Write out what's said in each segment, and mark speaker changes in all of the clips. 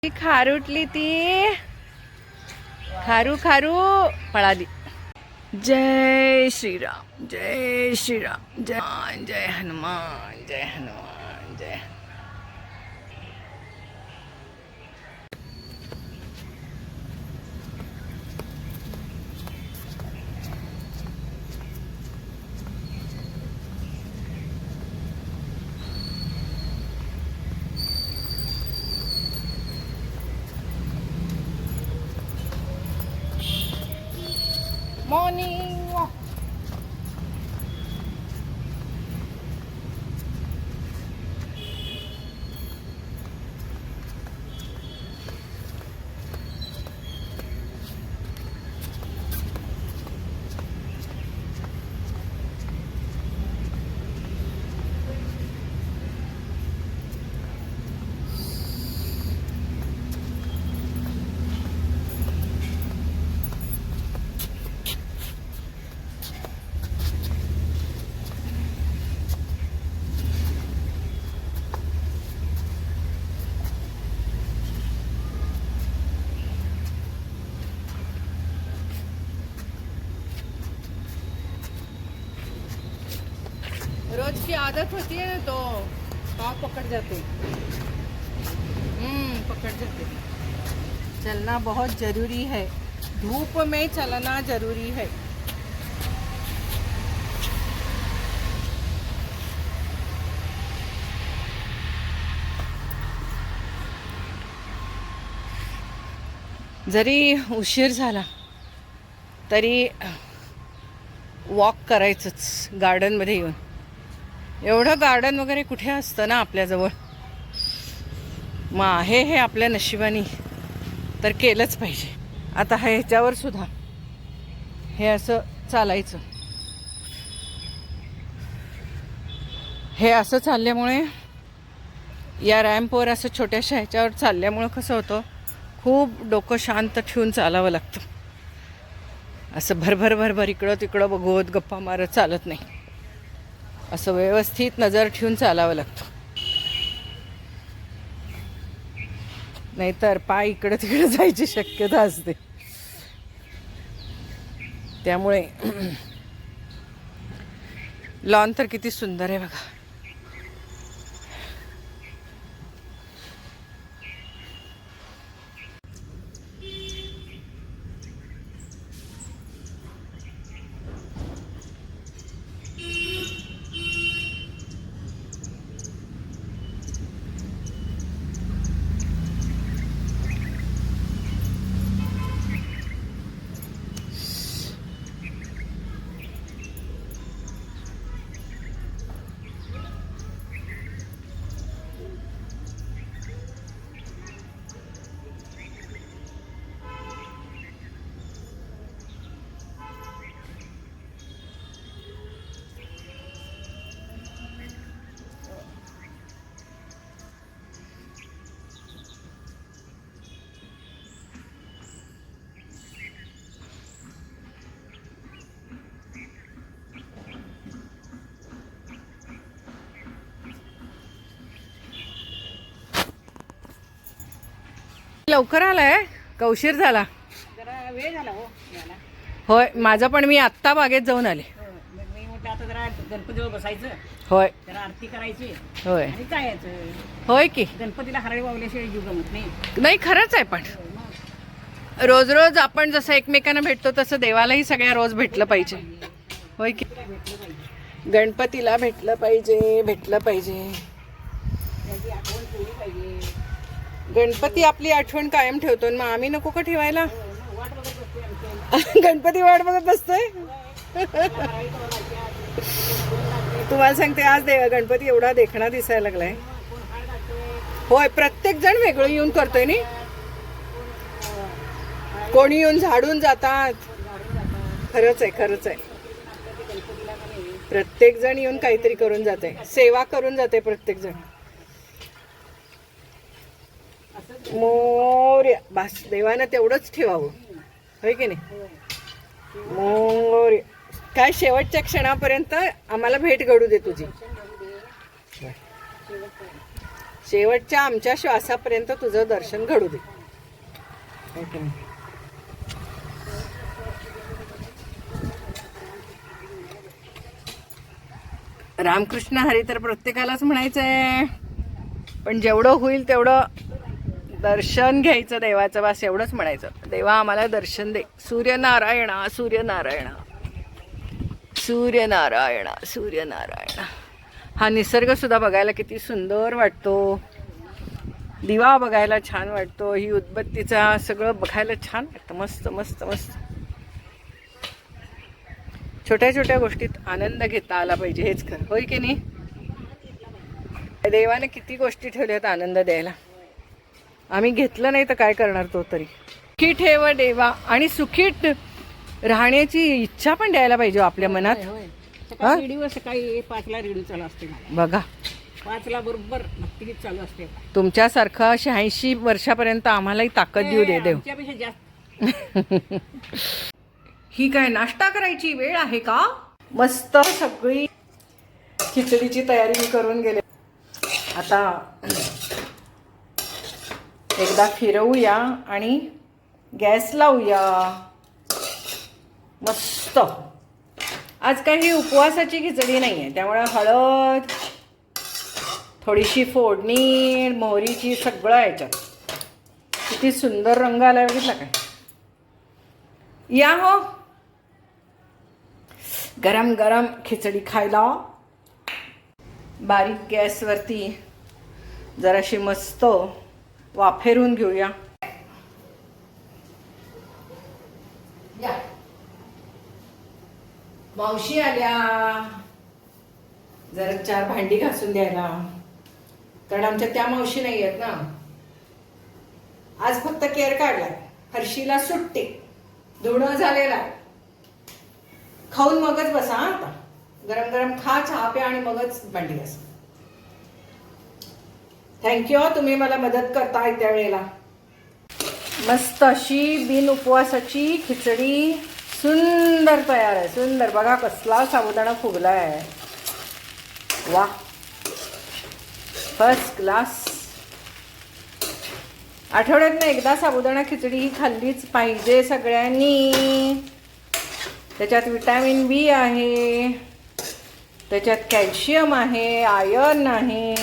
Speaker 1: खारुटली ती खारू खारू पळाली. जय श्रीराम जय श्रीराम जय जय हनुमान जय हनुमान जय. Morning walk. रोज की आदत होती है ना तो पाँव पकड़ जाते. पकड़ जाते. चलना बहुत जरूरी है. धूप में चलना जरूरी है. जरी उशीर झाला तरी वॉक करायचंच गार्डनमध्ये येऊन. एवढं गार्डन वगैरे कुठे असतं ना आपल्याजवळ. मग आहे हे आपल्या नशिबाने तर केलंच पाहिजे. आता ह्याच्यावर सुद्धा हे असं चालायचं. हे असं चालल्यामुळे या रॅम्पवर असं छोट्याशा ह्याच्यावर चालल्यामुळं कसं होतं, खूप डोकं शांत ठेवून चालावं लागतं. असं भरभर भरभर इकडं तिकडं बघत गप्पा मारत चालत नाही. असं व्यवस्थित नजर ठेवून चालावं लागतं. नाहीतर पाय इकडं तिकडं जायची शक्यता असते. त्यामुळे लॉन तर किती सुंदर आहे बघा. लवकर आलाय का उशीर झाला?
Speaker 2: जरा वेळ झाला हो याला.
Speaker 1: होय, माझा पण. मी आत्ता बागेत जाऊन आले.
Speaker 2: मी म्हटलं आता जरा गणपतीजवळ बसायचं,
Speaker 1: होय
Speaker 2: जरा आरती करायची
Speaker 1: होय
Speaker 2: आणि जायचं.
Speaker 1: होय की
Speaker 2: गणपतीला हरळी वावल्याशिवाय जीव गमत नाही.
Speaker 1: नाही, खरंच आहे. पण रोज रोज आपण जसं एकमेकांना भेटतो तसं देवालाही सगळ्या रोज भेटलं पाहिजे. होय की, गणपतीला भेटलं पाहिजे, भेटलं पाहिजे.
Speaker 2: त्याची आठवण ठेवली पाहिजे.
Speaker 1: गणपती आपली आठवण कायम ठेवतो. मग आम्ही नको का ठेवायला?
Speaker 2: वाट बघत बसतोय आमच्या.
Speaker 1: गणपती वाट बघत बसतोय. तुम्हाला सांगते, आज गणपती एवढा देखणा दिसायला लागलाय. होय, प्रत्येक जण वेगळं येऊन करतोय नी. कोणी येऊन झाडून जातात. खरंच आहे, खरंच आहे. प्रत्येक जण येऊन काहीतरी करून जाते, सेवा करून जाते प्रत्येक जण. मोर्या. बस, देवानं तेवढंच ठेवावं, होय की नाही? मोर्या. काय शेवटच्या क्षणापर्यंत आम्हाला भेट घडू दे तुझी. शेवटच्या आमच्या श्वासापर्यंत तुझं दर्शन घडू दे. काय करू? रामकृष्ण हरी तर प्रत्येकालाच म्हणायचं आहे, पण जेवढं होईल तेवढं दर्शन घ्यायचं देवाचं, बस एवढंच म्हणायचं. देवा आम्हाला दर्शन दे. सूर्यनारायणा सूर्यनारायणा सूर्यनारायणा सूर्यनारायणा. हा निसर्ग सुद्धा बघायला किती सुंदर वाटतो. दिवा बघायला छान वाटतो. ही उदबत्तीचा सगळं बघायला छान वाटतं. मस्त मस्त मस्त. छोट्या छोट्या गोष्टीत आनंद घेता आला पाहिजे, हेच खरं. होय की नाही? देवाने किती गोष्टी ठेवल्यात आनंद द्यायला. आम्ही घेतलं नाही तर काय करणार तो तरी. सुखी ठेव देवा, आणि सुखी राहण्याची इच्छा पण द्यायला पाहिजे आपल्या मनात.
Speaker 2: सकाळी रेडिओ सकाळी 5ला रेडिओ चालू असते.
Speaker 1: बघा
Speaker 2: 5ला बरोबर भक्तिगीत चालू असते.
Speaker 1: तुमच्यासारखं 86 वर्षापर्यंत आम्हालाही ताकद देऊ दे देव.
Speaker 2: आमच्यापेक्षा जास्त.
Speaker 1: ही काय नाश्ता करायची वेळ आहे का? मस्त सगळी खिचडीची तयारी मी करून गेले. आता एकदा फिरवूया आणि गॅस लावूया. मस्त. आज काही उपवासाची खिचडी नाही आहे, त्यामुळे हळद, थोडीशी फोडणी, मोहरीची, सगळं याच्यात. किती सुंदर रंग आला बघितला काय? या हो गरम गरम खिचडी खायला. बारीक गॅसवरती जराशी मस्त वाफेरून घेऊया. या मावशी आल्या, जरा 4 भांडी घासून द्यायला, कारण आमच्या त्या मावशी नाही आहेत ना. आज फक्त केअर काढलाय. फरशीला सुट्टी, धुणं झालेला आहे. खाऊन मगच बसा. आता गरम गरम खा, चहा प्या आणि मगच भांडी घासा. थँक्यू, तुम्ही मला मदत करताय त्या वेळेला. मस्त अशी बिन उपवासाची खिचडी सुंदर तयार आहे. सुंदर. बघा कसला साबुदाणा फुगलाय. वा, फर्स्ट क्लास. आठवड्यातनं एकदा साबुदाणा खिचडी ही खाल्लीच पाहिजे सगळ्यांनी. त्याच्यात विटॅमिन बी आहे, त्याच्यात कॅल्शियम आहे, आयर्न आहे,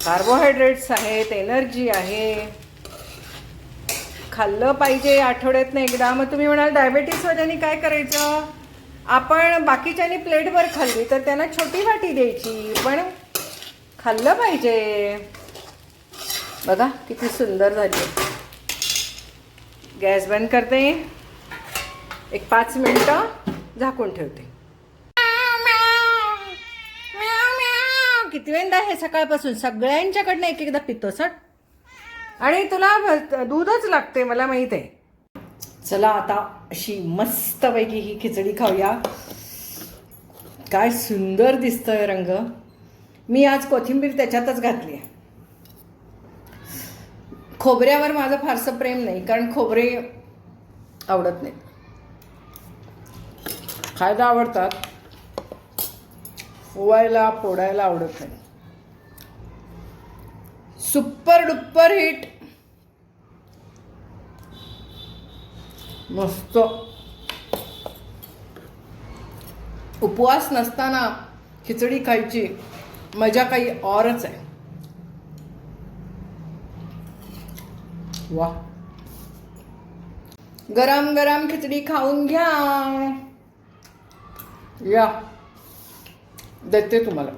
Speaker 1: कार्बोहायड्रेट्स आहेत, एनर्जी आहे. खाल्लं पाहिजे आठवड्यातनं एकदा. मग तुम्ही म्हणाल डायबेटीसवाल्यांनी काय करायचं? आपण बाकीच्यांनी प्लेटभर खाल्ली तर त्यांना छोटी वाटी द्यायची, पण खाल्लं पाहिजे. बघा किती सुंदर झाली. गॅस बंद करते, एक 5 मिनिटं झाकून ठेवते. किती वेळा हे सकाळपासून सगळ्यांच्याकडनं एक एकदा पितो सट. आणि तुला दूधच लागते मला माहित आहे. चला आता अशी मस्तपैकी ही खिचडी खाऊया. काय सुंदर दिसतोय रंग. मी आज कोथिंबीर त्याच्यातच घातली आहे. खोबऱ्यावर माझं फारसं प्रेम नाही, कारण खोबरे आवडत नाहीत. खायला आवडतात, फोवायला फोडायला आवडत नाही. Super duper hit. मस्त. उपवास नसताना खिचडी खायची मजा काही औरच आहे. वा, गरम गरम खिचडी खाऊन घ्या. या देते तुम्हाला.